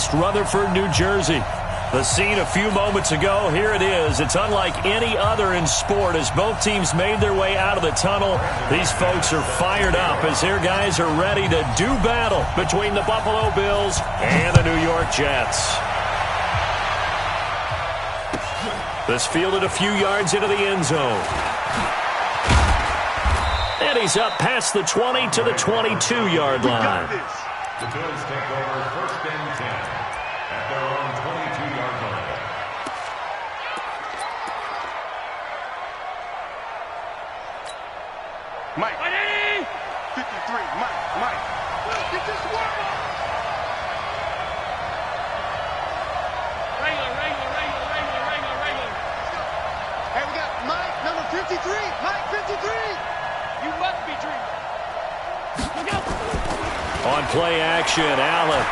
East Rutherford, New Jersey. The scene a few moments ago, here it is. It's unlike any other in sport as both teams made their way out of the tunnel. These folks are fired up as their guys are ready to do battle between the Buffalo Bills and the New York Jets. This fielded a few yards into the end zone. And he's up past the 20 to the 22-yard line. The Bills take over first and 10 at their own 22-yard line. Mike. 53. Mike. Get this one. Regular. Hey, we got Mike, number 53. Mike, 53. You must be dreaming. Look out. On play action, Allen.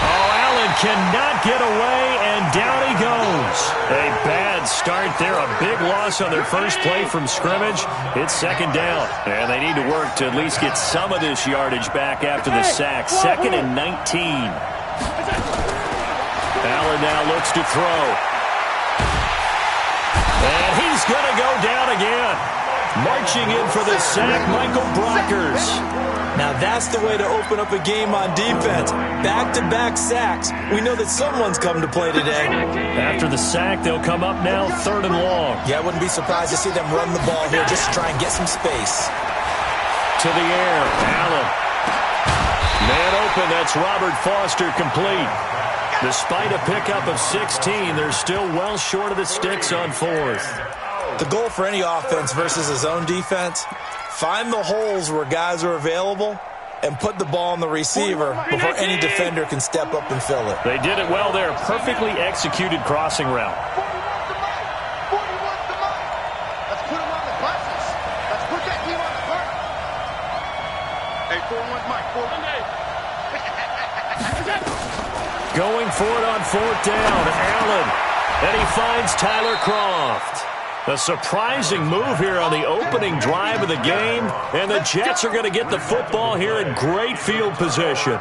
Oh, Allen cannot get away, and down he goes. A bad start there, a big loss on their first play from scrimmage. It's second down, and they need to work to at least get some of this yardage back after the sack. Second and 19. Allen now looks to throw. And he's going to go down again. Marching in for the sack, Michael Brockers. Now that's the way to open up a game on defense. Back-to-back sacks. We know that someone's come to play today. After the sack, they'll come up now third and long. Yeah, I wouldn't be surprised to see them run the ball here just to try and get some space. To the air, Allen. Man open, that's Robert Foster complete. Despite a pickup of 16, they're still well short of the sticks on fourth. The goal for any offense versus a zone defense, find the holes where guys are available and put the ball on the receiver before any defender can step up and fill it. They did it well there. Perfectly executed crossing route. 41 to Mike. Let's put him on the buses. Let's put that team on the cart. Hey, 4-1 Mike. 4-1. Going for it on fourth down. Allen. And he finds Tyler Kroft. A surprising move here on the opening drive of the game. And the Jets are going to get the football here in great field position.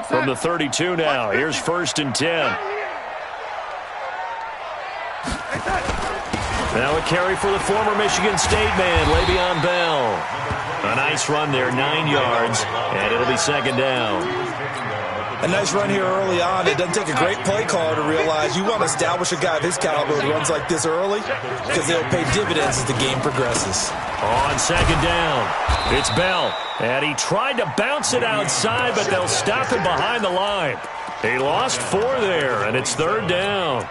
From the 32 now, here's first and 10. Now a carry for the former Michigan State man, Le'Veon Bell. A nice run there, 9 yards, and it'll be second down. A nice run here early on. It doesn't take a great play caller to realize you want to establish a guy of his caliber who runs like this early because they'll pay dividends as the game progresses. On second down, it's Bell, and he tried to bounce it outside, but they'll stop him behind the line. He lost 4 there, and it's third down.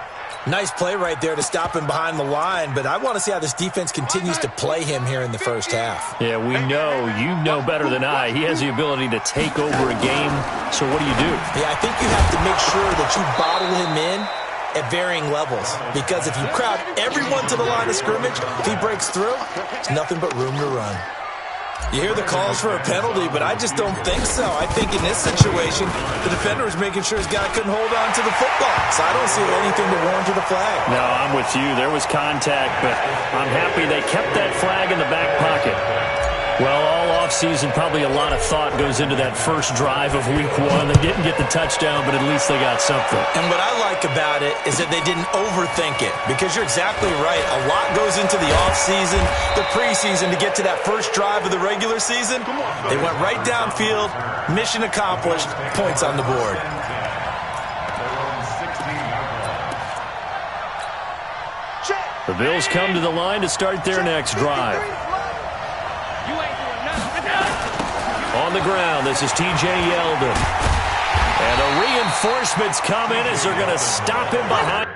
Nice play right there to stop him behind the line, but I want to see how this defense continues to play him here in the first half. Yeah, we know, you know better than I, he has the ability to take over a game, so what do you do? Yeah, I think you have to make sure that you bottle him in at varying levels, because if you crowd everyone to the line of scrimmage, if he breaks through, there's nothing but room to run. You hear the calls for a penalty, but I just don't think so. I think in this situation, the defender was making sure his guy couldn't hold on to the football. So I don't see anything to warrant to the flag. No, I'm with you. There was contact, but I'm happy they kept that flag in the back pocket. Well, all offseason, probably a lot of thought goes into that first drive of week 1. They didn't get the touchdown, but at least they got something. And what I like about it is that they didn't overthink it, because you're exactly right. A lot goes into the offseason, the preseason to get to that first drive of the regular season. They went right downfield, mission accomplished, points on the board. The Bills come to the line to start their next drive. On the ground, this is T.J. Yeldon. And the reinforcements come in as they're going to stop him behind.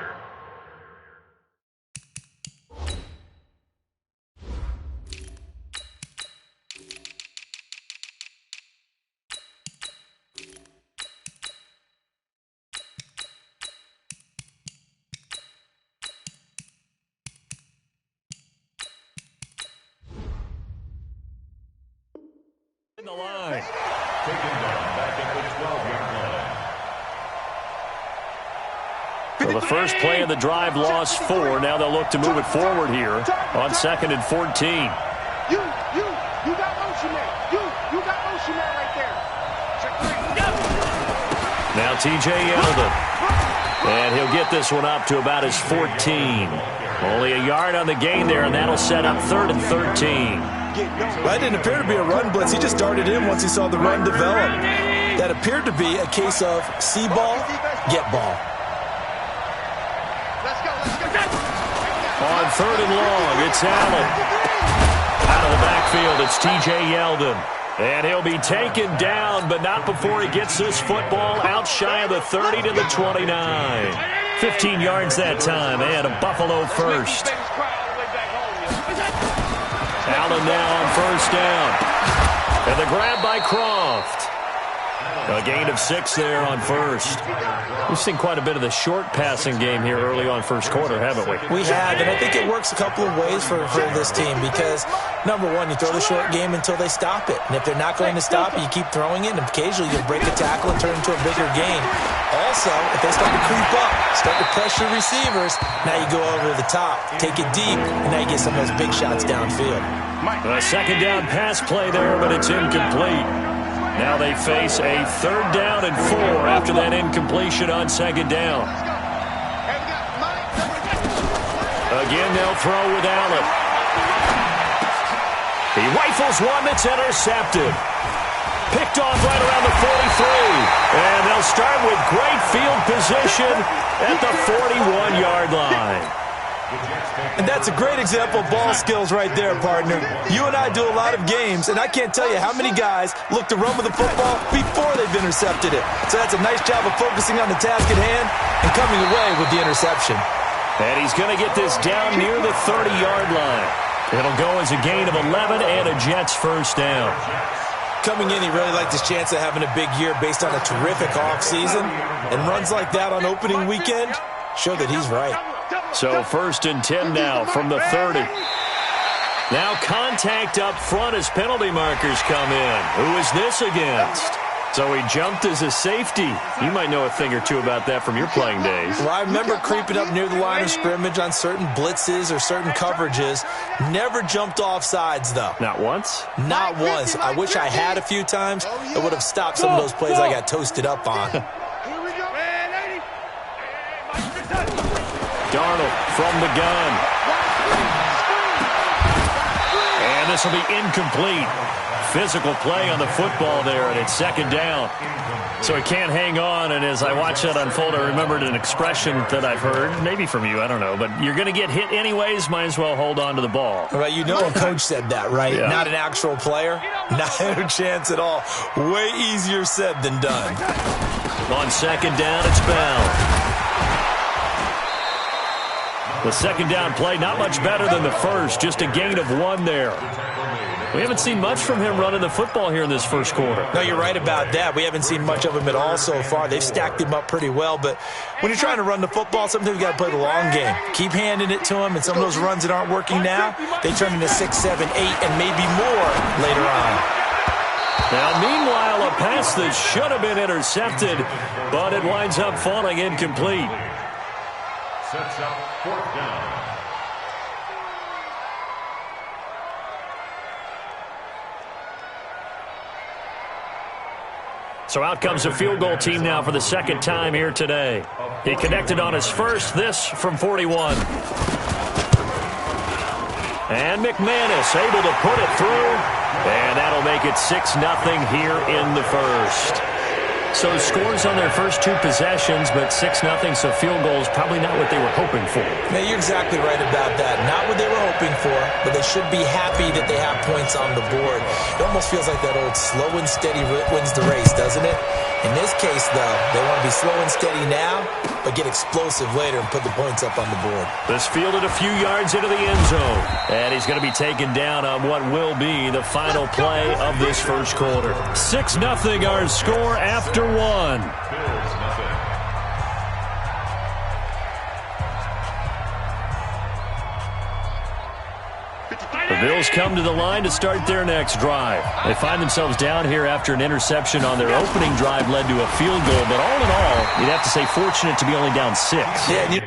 The line. Taken down back at the 12-yard line. Well, the first play of the drive lost 4. Now they'll look to move it forward here on 2nd and 14. You got motion man. You got motion man right there. Now T.J. Yeldon. And he'll get this one up to about his 14. Only a yard on the gain there, and that'll set up 3rd and 13. That didn't appear to be a run blitz. He just darted in once he saw the run develop. That appeared to be a case of see ball, get ball. Let's go. On 3rd and long, it's Allen. Out of the backfield, it's T.J. Yeldon. And he'll be taken down, but not before he gets this football out shy of the 30 to the 29. 15 yards that time, and a Buffalo first. Allen now on 1st down. And the grab by Croft. A gain of 6 there on 1st. We've seen quite a bit of the short passing game here early on 1st quarter, haven't we? We have, and I think it works a couple of ways for this team because, number one, you throw the short game until they stop it. And if they're not going to stop it, you keep throwing it, and occasionally you'll break a tackle and turn it into a bigger gain. Also, if they start to creep up, start to pressure receivers, now you go over the top, take it deep, and now you get some of those big shots downfield. A 2nd down pass play there, but it's incomplete. Now they face a 3rd down and 4 after that incompletion on 2nd down. Again, they'll throw with Allen. He rifles one that's intercepted. Picked off right around the 43. And they'll start with great field position at the 41-yard line. And that's a great example of ball skills right there, partner. You and I do a lot of games, and I can't tell you how many guys look to run with the football before they've intercepted it. So that's a nice job of focusing on the task at hand and coming away with the interception. And he's going to get this down near the 30-yard line. It'll go as a gain of 11 and a Jets first down. Coming in, he really liked his chance of having a big year based on a terrific offseason. And runs like that on opening weekend show that he's right. So 1st and 10 now from the 30. Now contact up front as penalty markers come in. Who is this against? So he jumped as a safety. You might know a thing or two about that from your playing days. Well, I remember creeping up near the line of scrimmage on certain blitzes or certain coverages. Never jumped off sides, though. Not once? Not once. I wish I had a few times. It would have stopped some of those plays I got toasted up on. Darnold from the gun. And this will be incomplete. Physical play on the football there, and it's 2nd down. So he can't hang on, and as I watch that unfold, I remembered an expression that I've heard, maybe from you, I don't know, but you're going to get hit anyways, might as well hold on to the ball. Right, you know a coach said that, right? Yeah. Not an actual player. Not a chance at all. Way easier said than done. On 2nd down, it's Bell. The 2nd down play, not much better than the first, just a gain of 1 there. We haven't seen much from him running the football here in this 1st quarter. No, you're right about that. We haven't seen much of him at all so far. They've stacked him up pretty well, but when you're trying to run the football, sometimes you got to play the long game. Keep handing it to him, and some of those runs that aren't working now, they turn into 6, 7, 8, and maybe more later on. Now, meanwhile, a pass that should have been intercepted, but it winds up falling incomplete. Sets up 4th down. So out comes a field goal team now for the 2nd time here today. He connected on his first, this from 41. And McManus able to put it through, and that'll make it 6-0 here in the 1st. So scores on their first 2 possessions, but 6-0, so field goals probably not what they were hoping for. Yeah, you're exactly right about that. Not what they were hoping for, but they should be happy that they have points on the board. It almost feels like that old slow and steady wins the race, doesn't it? In this case, though, they want to be slow and steady now, but get explosive later and put the points up on the board. This fielded a few yards into the end zone, and he's going to be taken down on what will be the final play of this 1st quarter. 6-0 our score after 1. Bills nothing. The Bills come to the line to start their next drive. They find themselves down here after an interception on their opening drive led to a field goal. But all in all, you'd have to say fortunate to be only down 6. Yeah,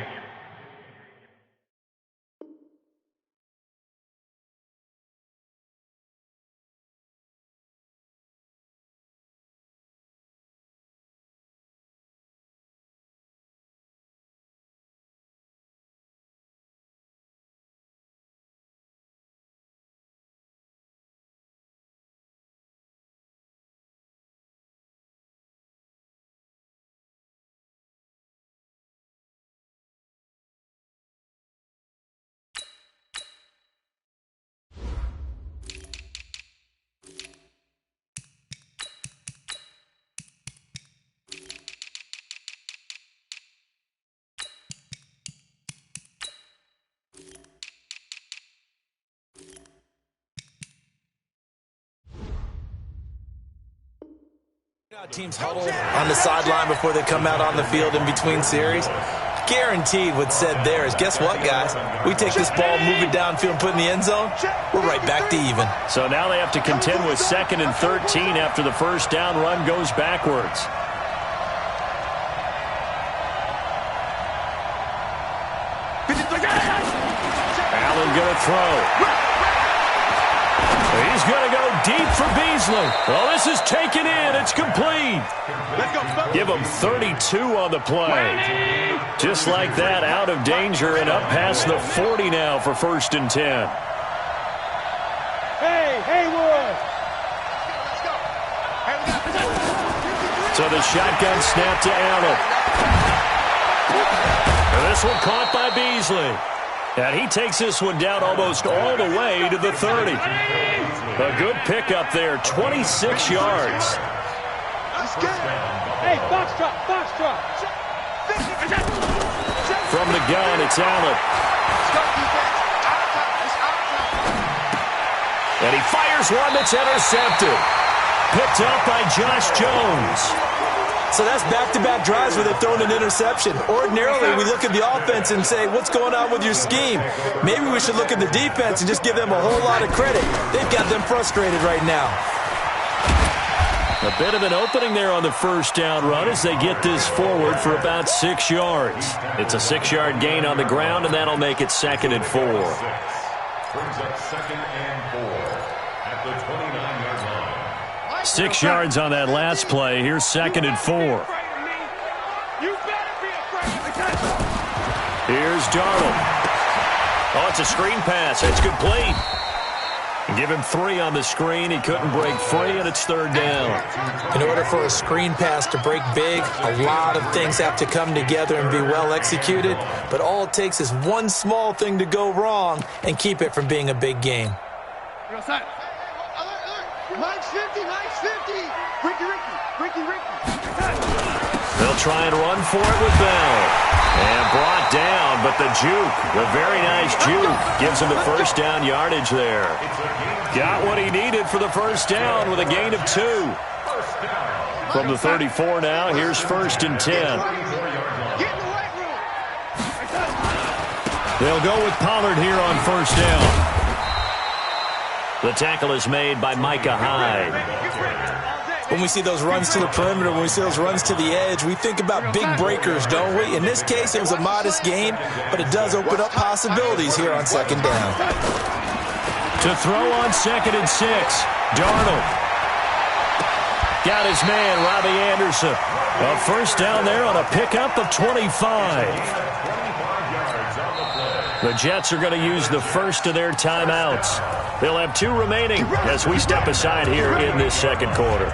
teams huddle on the sideline before they come out on the field in between series. Guaranteed what's said there is, guess what, guys? We take this ball, move it downfield, and put it in the end zone, we're right back to even. So now they have to contend with 2nd and 13 after the first down run goes backwards. Allen going to throw. He's going to go deep for Beasley. Well, this is taken in. It's complete. Give him 32 on the play. Just like that, out of danger and up past the 40 now for 1st and 10. Hey, Haywood. So the shotgun snap to Allen. And this one caught by Beasley. And he takes this one down almost all the way to the 30. A good pickup there, 26 yards. Hey, box drop. From the gun, it's Allen. And he fires one that's intercepted. Picked up by Josh Jones. So that's back-to-back drives where they've thrown an interception. Ordinarily, we look at the offense and say, what's going on with your scheme? Maybe we should look at the defense and just give them a whole lot of credit. They've got them frustrated right now. A bit of an opening there on the first down run as they get this forward for about 6 yards. It's a 6-yard gain on the ground, and that'll make it 2nd and 4. Brings up 2nd and 4 at the 29-yard line. 6 yards on that last play. Here's 2nd and 4. Here's Darnold. Oh, it's a screen pass. It's complete. Give him 3 on the screen. He couldn't break free, and it's 3rd down. In order for a screen pass to break big, a lot of things have to come together and be well executed. But all it takes is one small thing to go wrong and keep it from being a big game. Mike's 50. Ricky. They'll try and run for it with Bell. And brought down, but the juke, the very nice juke, gives him the first down yardage there. Got what he needed for the first down with a gain of 2. From the 34 now, here's 1st and 10. They'll go with Pollard here on first down. The tackle is made by Micah Hyde. When we see those runs to the perimeter, when we see those runs to the edge, we think about big breakers, don't we? In this case, it was a modest game, but it does open up possibilities here on 2nd down. To throw on 2nd and 6, Darnold. Got his man, Robbie Anderson. A first down there on a pickup of 25. The Jets are going to use the first of their timeouts. They'll have 2 remaining as we step aside here in this 2nd quarter.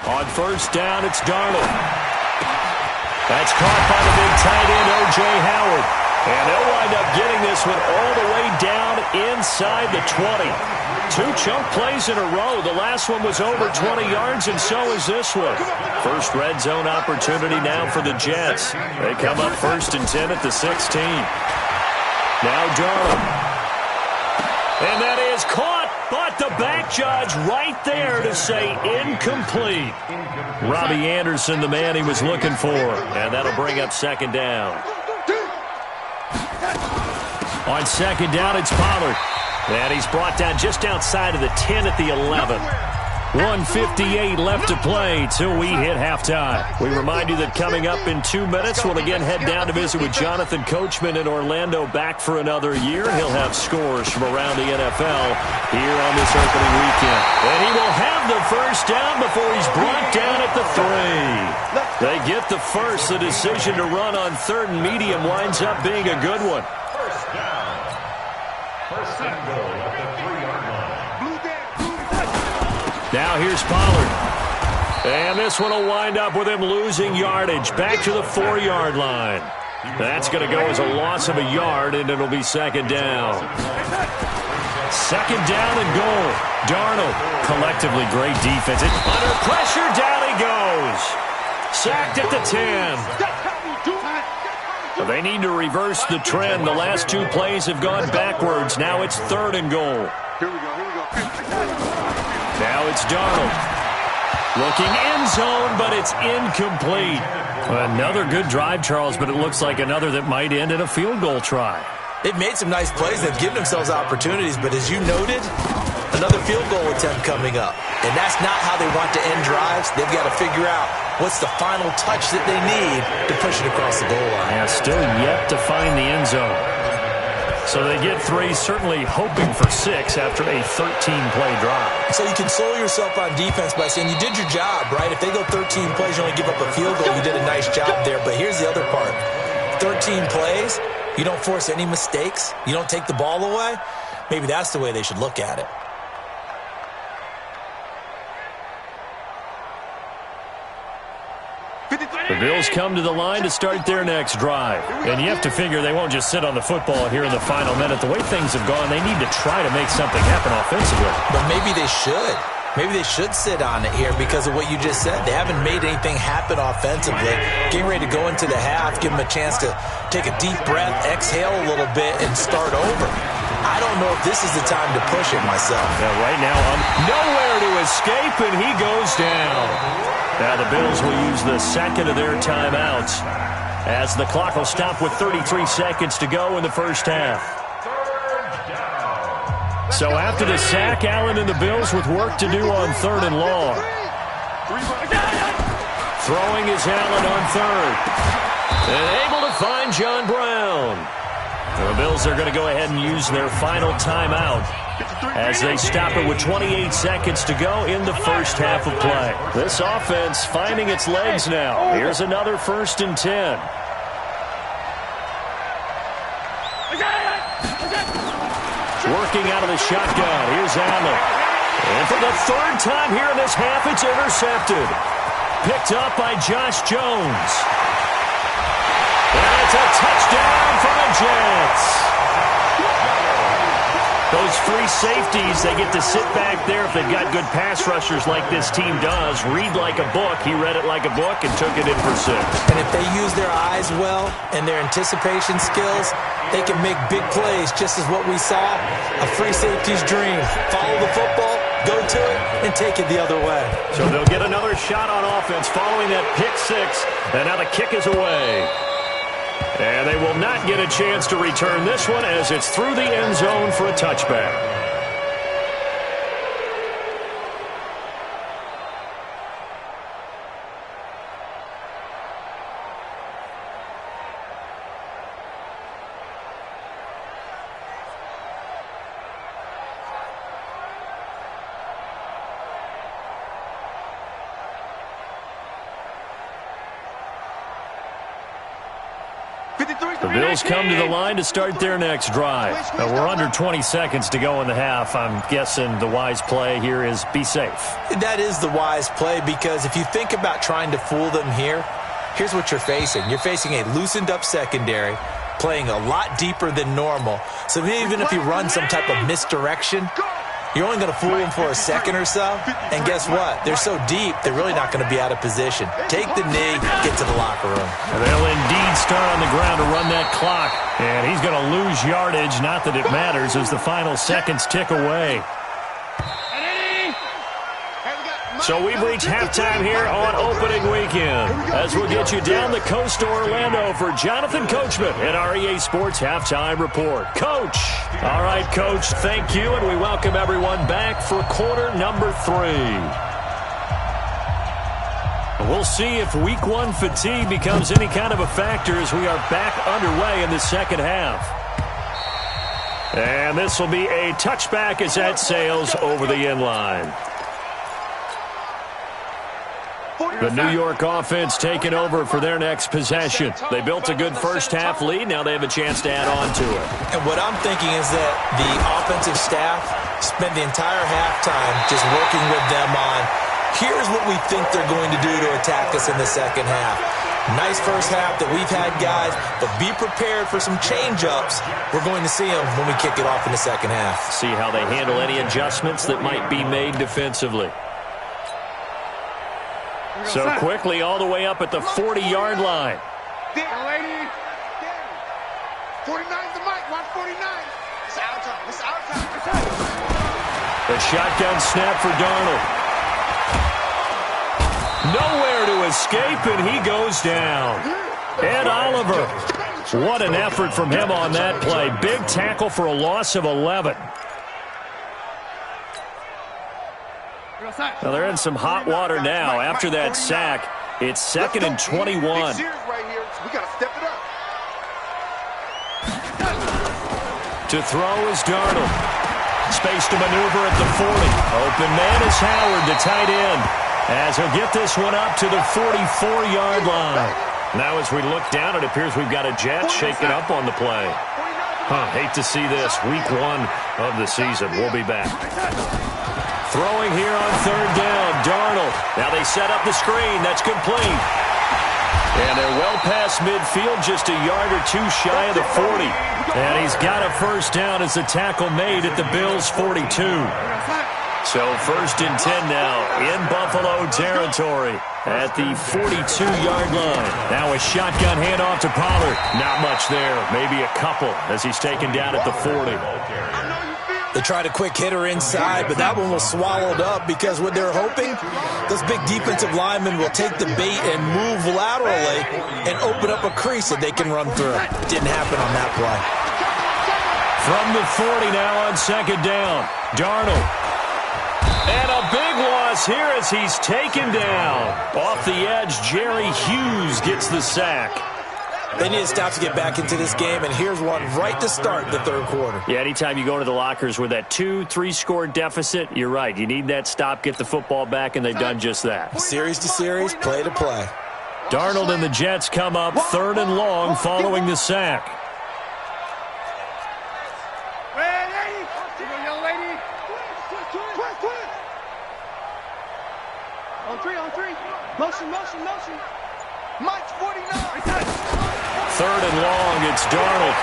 On first down, it's Darnold. That's caught by the big tight end, O.J. Howard. And they'll wind up getting this one all the way down inside the 20. 2 chunk plays in a row. The last one was over 20 yards, and so is this one. First red zone opportunity now for the Jets. They come up 1st and 10 at the 16. Now Darnold. And that is caught, but the back judge right there to say incomplete. Robbie Anderson, the man he was looking for. And that'll bring up 2nd down. On 2nd down, it's Pollard. And he's brought down just outside of the 10 at the 11. 1:58 left to play till we hit halftime. We remind you that coming up in 2 minutes, we'll again head down to visit with Jonathan Coachman in Orlando, back for another year. He'll have scores from around the NFL here on this opening weekend. And he will have the first down before he's brought down at the 3. They get the first. The decision to run on 3rd and medium winds up being a good one. First down. First and goal at the 3-yard line. Now here's Pollard. And this one will wind up with him losing yardage. Back to the 4-yard line. That's going to go as a loss of a yard, and it'll be 2nd down. 2nd down and goal. Darnold, collectively great defense. Under pressure, down he goes. Sacked at the 10. They need to reverse the trend. The last 2 plays have gone backwards. Now it's 3rd and goal. Here we go. Now it's Darnold. Looking end zone, but it's incomplete. Another good drive, Charles, but it looks like another that might end in a field goal try. They've made some nice plays. They've given themselves opportunities, but as you noted, another field goal attempt coming up. And that's not how they want to end drives. They've got to figure out what's the final touch that they need to push it across the goal line. Yeah, still yet to find the end zone. So they get 3, certainly hoping for 6 after a 13-play drive. So you console yourself on defense by saying you did your job, right? If they go 13 plays, you only give up a field goal, you did a nice job there. But here's the other part. 13 plays, you don't force any mistakes, you don't take the ball away. Maybe that's the way they should look at it. The Bills come to the line to start their next drive. And you have to figure they won't just sit on the football here in the final minute. The way things have gone, they need to try to make something happen offensively. But maybe they should. Maybe they should sit on it here because of what you just said. They haven't made anything happen offensively. Getting ready to go into the half, give them a chance to take a deep breath, exhale a little bit, and start over. I don't know if this is the time to push it myself. Yeah, right now, nowhere to escape, and he goes down. Now the Bills will use the 2nd of their timeouts as the clock will stop with 33 seconds to go in the first half. So after the sack, Allen and the Bills with work to do on 3rd and long. Throwing is Allen on 3rd. And able to find John Brown. The Bills are going to go ahead and use their final timeout as they stop it with 28 seconds to go in the first half of play. This offense finding its legs now. Here's another 1st and 10. Working out of the shotgun. Here's Allen. And for the 3rd time here in this half, it's intercepted. Picked up by Josh Jones. And it's a touchdown for the Jets. Those free safeties, they get to sit back there if they've got good pass rushers like this team does. Read like a book. He read it like a book and took it in for 6. And if they use their eyes well and their anticipation skills, they can make big plays, just as what we saw. A free safety's dream. Follow the football, go to it, and take it the other way. So they'll get another shot on offense following that pick 6. And now the kick is away. And they will not get a chance to return this one as it's through the end zone for a touchback. The Bills come to the line to start their next drive. We're under 20 seconds to go in the half. I'm guessing the wise play here is be safe. That is the wise play because if you think about trying to fool them here, here's what you're facing. You're facing a loosened up secondary, playing a lot deeper than normal. So even if you run some type of misdirection, You're only going to fool them for a second or so, and guess what? They're so deep, they're really not going to be out of position. Take the knee, get to the locker room. And they'll indeed start on the ground to run that clock. And he's going to lose yardage, not that it matters, as the final seconds tick away. So we've reached halftime here on opening weekend, as we'll get you down the coast to Orlando for Jonathan Coachman at our EA Sports Halftime Report. Coach. All right, Coach, thank you, and we welcome everyone back for quarter number 3. We'll see if week 1 fatigue becomes any kind of a factor as we are back underway in the second half. And this will be a touchback as that sails over the end line. The New York offense taking over for their next possession. They built a good first-half lead. Now they have a chance to add on to it. And what I'm thinking is that the offensive staff spent the entire halftime just working with them on, here's what we think they're going to do to attack us in the second half. Nice first half that we've had, guys, but be prepared for some change-ups. We're going to see them when we kick it off in the second half. See how they handle any adjustments that might be made defensively. So quickly all the way up at the 40-yard line. 49's the mic, 149. It's our time. It's our time. The shotgun snap for Darnold. Nowhere to escape, and he goes down. Ed Oliver. What an effort from him on that play. Big tackle for a loss of 11. Well, they're in some hot water now. After that sack, it's 2nd and 21. We got to step it up. To throw is Darnold. Space to maneuver at the 40. Open man is Howard, the tight end, as he'll get this one up to the 44-yard line. Now as we look down, it appears we've got a jet shaking up on the play. Hate to see this. Week 1 of the season. We'll be back. Throwing here on 3rd down, Darnold. Now they set up the screen. That's complete. And they're well past midfield, just a yard or two shy of the 40. And he's got a first down as the tackle made at the Bills' 42. So 1st and 10 now in Buffalo territory at the 42-yard line. Now a shotgun handoff to Pollard. Not much there. Maybe a couple as he's taken down at the 40. They tried a quick hitter inside, but that one was swallowed up because what they're hoping, those big defensive linemen will take the bait and move laterally and open up a crease that they can run through. It didn't happen on that play. From the 40 now on 2nd down, Darnold. And a big loss here as he's taken down. Off the edge, Jerry Hughes gets the sack. They need to stop to get back into this game, and here's one right to start the 3rd quarter. Yeah, anytime you go to the lockers with that 2-3 deficit, you're right. You need that stop, get the football back, and they've done just that. Series to series, play to play. Darnold and the Jets come up 3rd and long following the sack. On three. Motion. Mike's 49. 3rd and long, it's Darnold.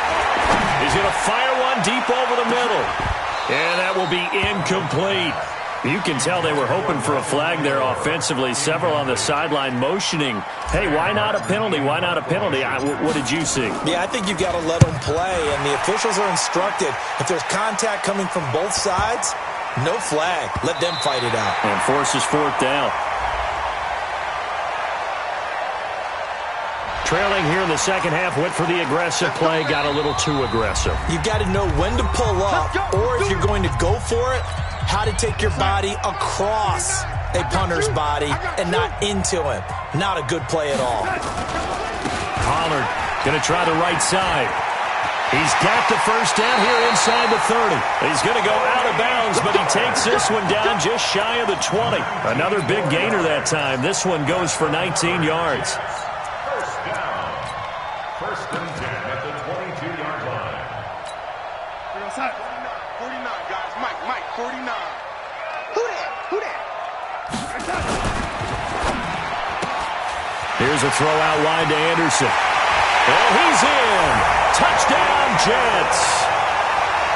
He's going to fire one deep over the middle. And that will be incomplete. You can tell they were hoping for a flag there offensively. Several on the sideline motioning, hey, why not a penalty? Why not a penalty? What did you see? Yeah, I think you've got to let them play, and the officials are instructed. If there's contact coming from both sides, no flag. Let them fight it out. And forces 4th down. Trailing here in the second half, went for the aggressive play, got a little too aggressive. You've got to know when to pull up, or if you're going to go for it, how to take your body across a punter's body and not into him. Not a good play at all. Pollard going to try the right side. He's got the first down here inside the 30. He's going to go out of bounds, but he takes this one down just shy of the 20. Another big gainer that time. This one goes for 19 yards. First and 10 at the 22-yard line. 49, guys. Mike, 49. Who that? Here's a throw out wide to Anderson. And he's in. Touchdown, Jets.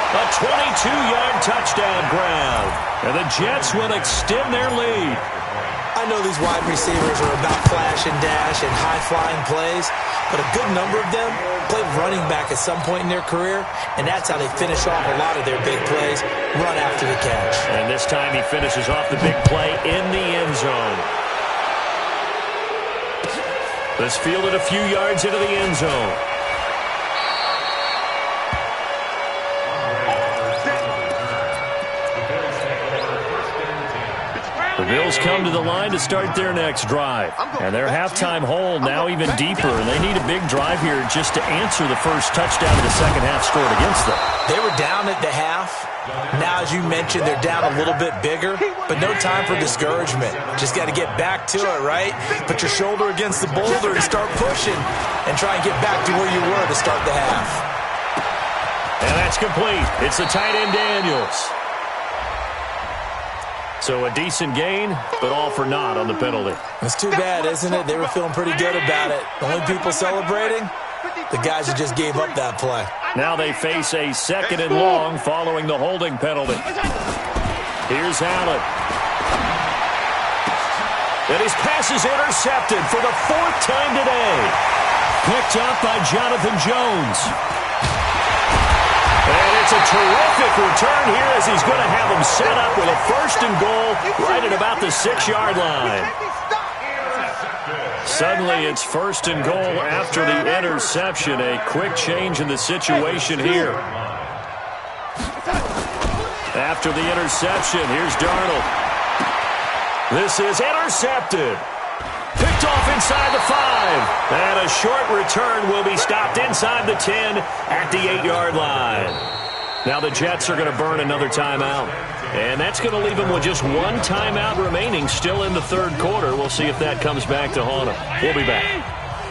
A 22-yard touchdown grab. And the Jets will extend their lead. I know these wide receivers are about flash and dash and high-flying plays, but a good number of them played running back at some point in their career, and that's how they finish off a lot of their big plays, run after the catch. And this time he finishes off the big play in the end zone. This fielded a few yards into the end zone. The Bills come to the line to start their next drive. And their halftime hole now even deeper, and they need a big drive here just to answer the first touchdown of the second half scored against them. They were down at the half. Now, as you mentioned, they're down a little bit bigger, but no time for discouragement. Just got to get back to it, right? Put your shoulder against the boulder and start pushing and try and get back to where you were to start the half. And that's complete. It's the tight end Daniels. So a decent gain, but all for naught on the penalty. It's too bad, isn't it? They were feeling pretty good about it. The only people celebrating, the guys who just gave up that play. Now they face a 2nd and long following the holding penalty. Here's Allen. And his pass is intercepted for the 4th time today. Picked up by Jonathan Jones. And it's a terrific return here as he's going to have him set up with a 1st and goal right at about the 6-yard line. Suddenly it's 1st and goal after the interception. A quick change in the situation here. After the interception, here's Darnold. This is intercepted. Picked off inside the 5. And a short return will be stopped inside the 10 at the 8-yard line. Now the Jets are going to burn another timeout. And that's going to leave them with just one timeout remaining still in the 3rd quarter. We'll see if that comes back to haunt them. We'll be back.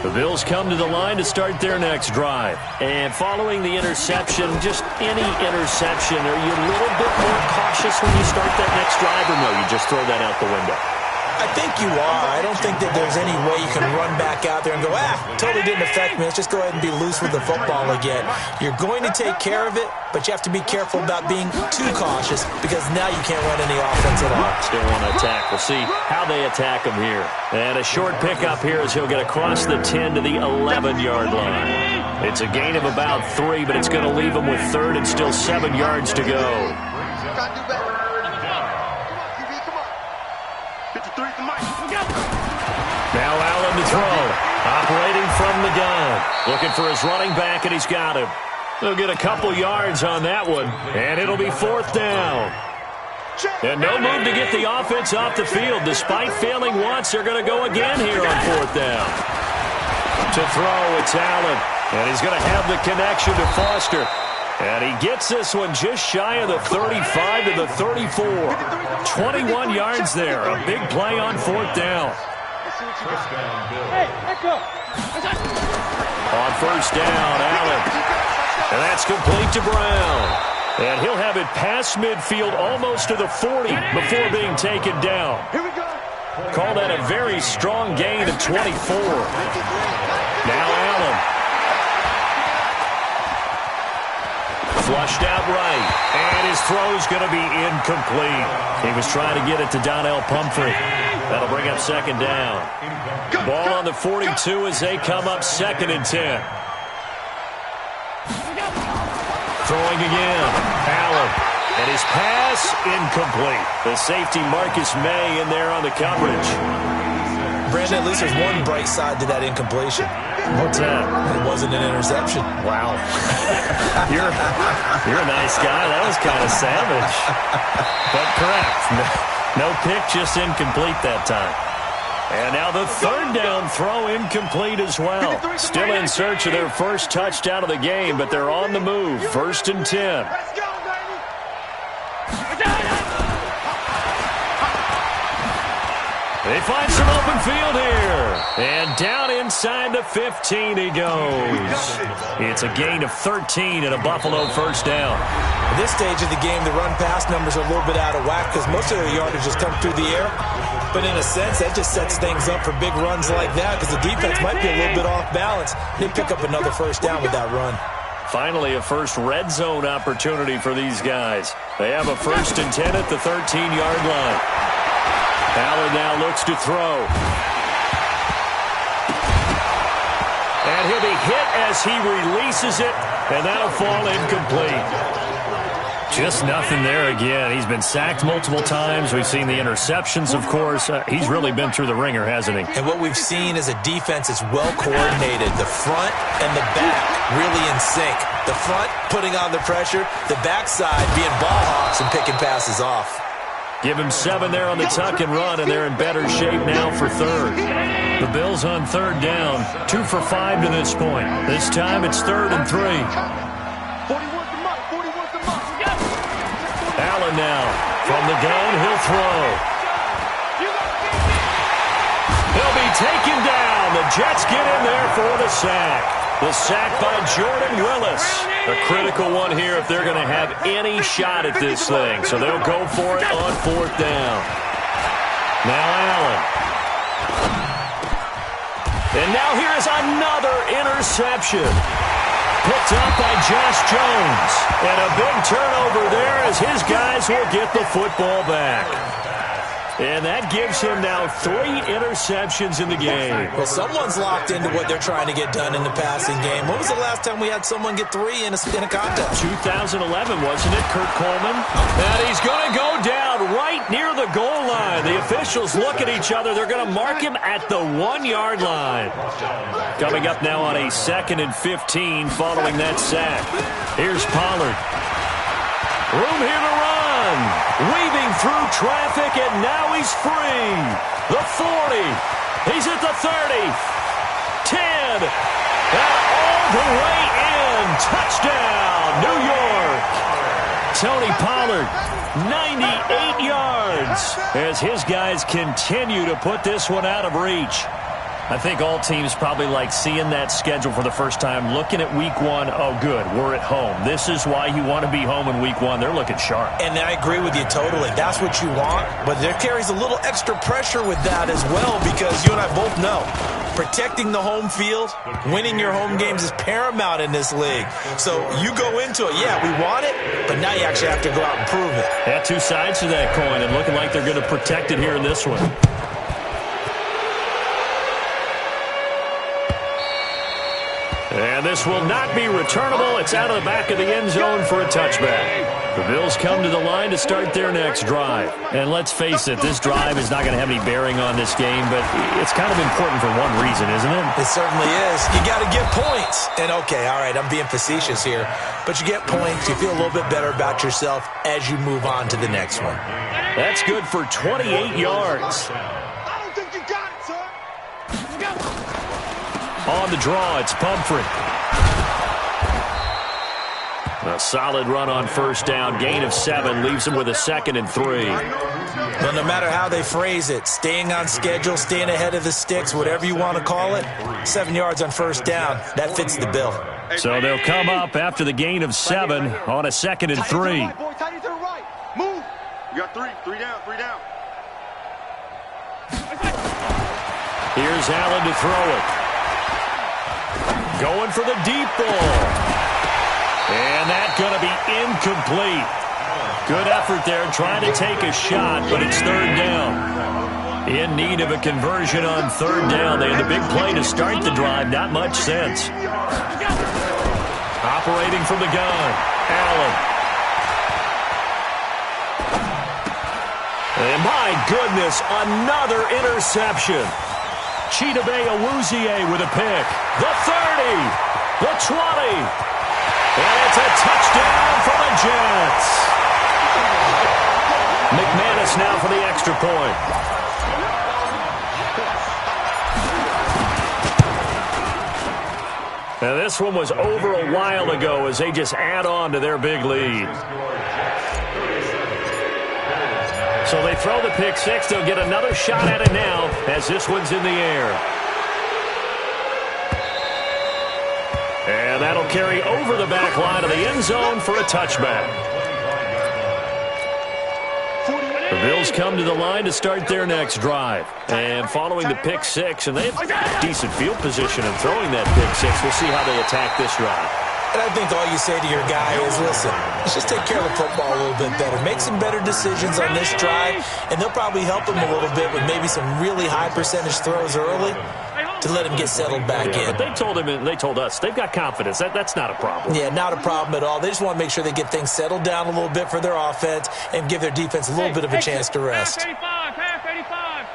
The Bills come to the line to start their next drive. And following the interception, just any interception, are you a little bit more cautious when you start that next drive, or no, you just throw that out the window? I think you are. I don't think that there's any way you can run back out there and go, totally didn't affect me. Let's just go ahead and be loose with the football again. You're going to take care of it, but you have to be careful about being too cautious because now you can't run any offense at all. Still want to attack. We'll see how they attack him here. And a short pickup here as he'll get across the 10 to the 11-yard line. It's a gain of about 3, but it's going to leave him with 3rd and still 7 yards to go. Now Allen to throw. Operating from the gun. Looking for his running back, and he's got him. He'll get a couple yards on that one, and it'll be 4th down. And no move to get the offense off the field. Despite failing once, they're going to go again here on 4th down. To throw, it's Allen. And he's going to have the connection to Foster. And he gets this one just shy of the 35 to the 34. 21 yards there. A big play on 4th down. On 1st down, Allen. And that's complete to Brown. And he'll have it past midfield almost to the 40 before being taken down. Call that a very strong gain of 24. Now Allen. Flushed out right, and his throw's going to be incomplete. He was trying to get it to Donnell Pumphrey. That'll bring up 2nd down. Ball on the 42 as they come up 2nd and 10. Throwing again, Allen, and his pass incomplete. The safety Marcus May in there on the coverage. Brandon, at least there's one bright side to that incompletion. What's that? It wasn't an interception. Wow. You're a nice guy. That was kind of savage. But correct. No pick, just incomplete that time. And now the 3rd down throw incomplete as well. Still in search of their first touchdown of the game, but they're on the move. 1st and 10. They find some open field here. And down inside the 15 he goes. It's a gain of 13 and a Buffalo 1st down. At this stage of the game, the run-pass numbers are a little bit out of whack because most of their yardage just come through the air. But in a sense, that just sets things up for big runs like that because the defense might be a little bit off balance. They pick up another 1st down with that run. Finally, a first red zone opportunity for these guys. They have a 1st and 10 at the 13-yard line. Allen now looks to throw. And he'll be hit as he releases it, and that'll fall incomplete. Just nothing there again. He's been sacked multiple times. We've seen the interceptions, of course. He's really been through the ringer, hasn't he? And what we've seen is a defense that's well coordinated. The front and the back really in sync. The front putting on the pressure, the backside being ball hawks and picking passes off. Give him 7 there on the tuck and run, and they're in better shape now for 3rd. The Bills on 3rd down, 2 for 5 to this point. This time it's 3rd and 3. Allen now from the gun, he'll throw. He'll be taken down. The Jets get in there for the sack. The sack by Jordan Willis. A critical one here if they're going to have any shot at this thing. So they'll go for it on 4th down. Now Allen. And now here is another interception. Picked up by Josh Jones. And a big turnover there as his guys will get the football back. And that gives him now 3 interceptions in the game. Well, someone's locked into what they're trying to get done in the passing game. When was the last time we had someone get 3 in a contest? 2011, wasn't it, Kurt Coleman? And he's going to go down right near the goal line. The officials look at each other. They're going to mark him at the 1-yard line. Coming up now on a 2nd and 15 following that sack. Here's Pollard. Room here to run. Weaving through traffic, and now he's free. The 40. He's at the 30. 10. And all the way in. Touchdown, New York. Tony Pollard, 98 yards. As his guys continue to put this one out of reach. I think all teams probably like seeing that schedule for the first time, looking at week 1. Oh, good, we're at home. This is why you want to be home in week 1. They're looking sharp. And I agree with you totally. That's what you want. But there carries a little extra pressure with that as well because you and I both know protecting the home field, winning your home games is paramount in this league. So you go into it, yeah, we want it, but now you actually have to go out and prove it. Yeah, 2 sides to that coin and looking like they're going to protect it here in this one. And this will not be returnable. It's out of the back of the end zone for a touchback. The Bills come to the line to start their next drive. And let's face it, this drive is not going to have any bearing on this game, but it's kind of important for one reason, isn't it? It certainly is. You got to get points. And okay, all right, I'm being facetious here, but you get points, you feel a little bit better about yourself as you move on to the next one. That's good for 28 yards. I don't think you got it, sir. Let's go. On the draw, it's Pumphrey. A solid run on 1st down. Gain of 7 leaves him with a 2nd and 3. Well, no matter how they phrase it, staying on schedule, staying ahead of the sticks, whatever you want to call it, 7 yards on 1st down, that fits the bill. So they'll come up after the gain of 7 on a 2nd and 3. Tight to the right. Move. You got 3. 3 down. 3 down. Here's Allen to throw it. Going for the deep ball. And that's going to be incomplete. Good effort there trying to take a shot, but it's 3rd down. In need of a conversion on 3rd down. They had the big play to start the drive. Not much sense. Operating from the gun. Allen. And my goodness, another interception. Chidobe Awuzie with a pick. The 30. The 20. And it's a touchdown for the Jets. McManus now for the extra point. Now this one was over a while ago as they just add on to their big lead. So they throw the pick 6. They'll get another shot at it now as this one's in the air. And that'll carry over the back line of the end zone for a touchback. The Bills come to the line to start their next drive. And following the pick 6, and they have decent field position in throwing that pick 6. We'll see how they attack this drive. And I think all you say to your guy is, listen, let's just take care of the football a little bit better. Make some better decisions on this drive, and they'll probably help him a little bit with maybe some really high percentage throws early to let him get settled back in. But they told us they've got confidence. That's not a problem. Yeah, not a problem at all. They just want to make sure they get things settled down a little bit for their offense and give their defense a little bit of a chance to rest. Half 85.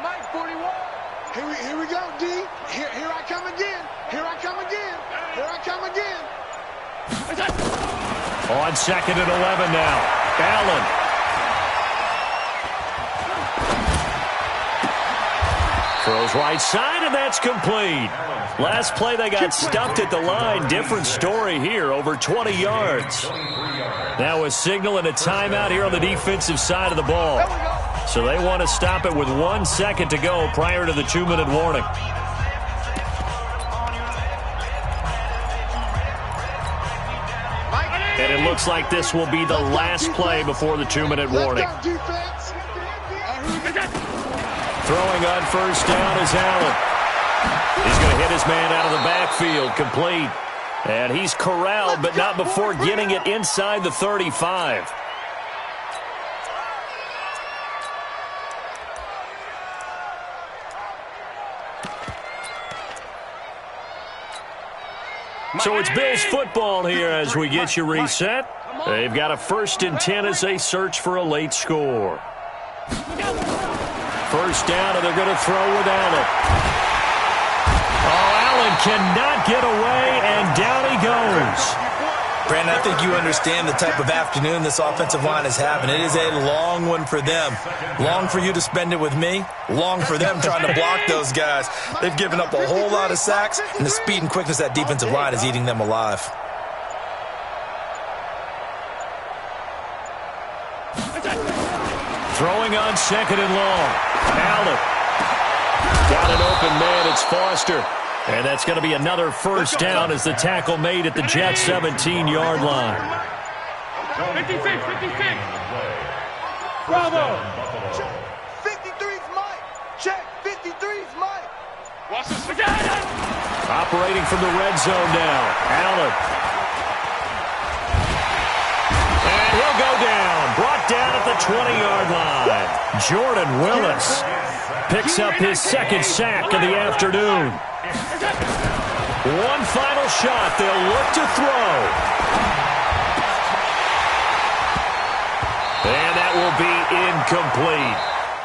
Mike 41. Here we go, D. Here I come again. Here I come again. Here I come again. On 2nd and 11 now. Allen. Throws right side, and that's complete. Last play, they got stuffed at the line. Different story here, over 20 yards. Now a signal and a timeout here on the defensive side of the ball. So they want to stop it with 1 second to go prior to the 2-minute warning. And it looks like this will be the last play before the 2-minute warning. Throwing on first down is Allen. He's going to hit his man out of the backfield, complete. And he's corralled, but not before getting it inside the 35. So it's Bills football here as we get you reset. They've got a 1st and 10 as they search for a late score. First down, and they're going to throw with Allen. Oh, Allen cannot get away, and down he goes. Brandon, I think you understand the type of afternoon this offensive line is having. It is a long one for them. Long for you to spend it with me. Long for them trying to block those guys. They've given up a whole lot of sacks, and the speed and quickness of that defensive line is eating them alive. Throwing on 2nd and long. Allen. Got an open man. It's Foster. And that's going to be another first down as the tackle made at the Jets' 17-yard line. 56. Bravo. 53's Mike. Check. 53's Mike. Watch this again. Operating from the red zone now. Allen. And he'll go down. Brought down at the 20-yard line. Jordan Willis picks up his 2nd sack of the afternoon. One final shot. They'll look to throw. And that will be incomplete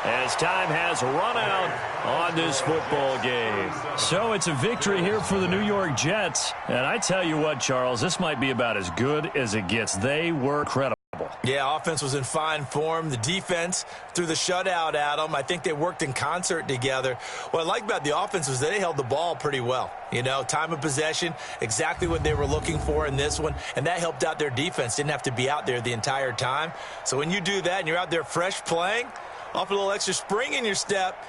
as time has run out on this football game. So it's a victory here for the New York Jets. And I tell you what, Charles, this might be about as good as it gets. They were credible. Yeah, offense was in fine form. The defense threw the shutout at them. I think they worked in concert together. What I like about the offense was they held the ball pretty well. You know, time of possession, exactly what they were looking for in this one, and that helped out their defense. Didn't have to be out there the entire time. So when you do that and you're out there fresh playing, off a little extra spring in your step,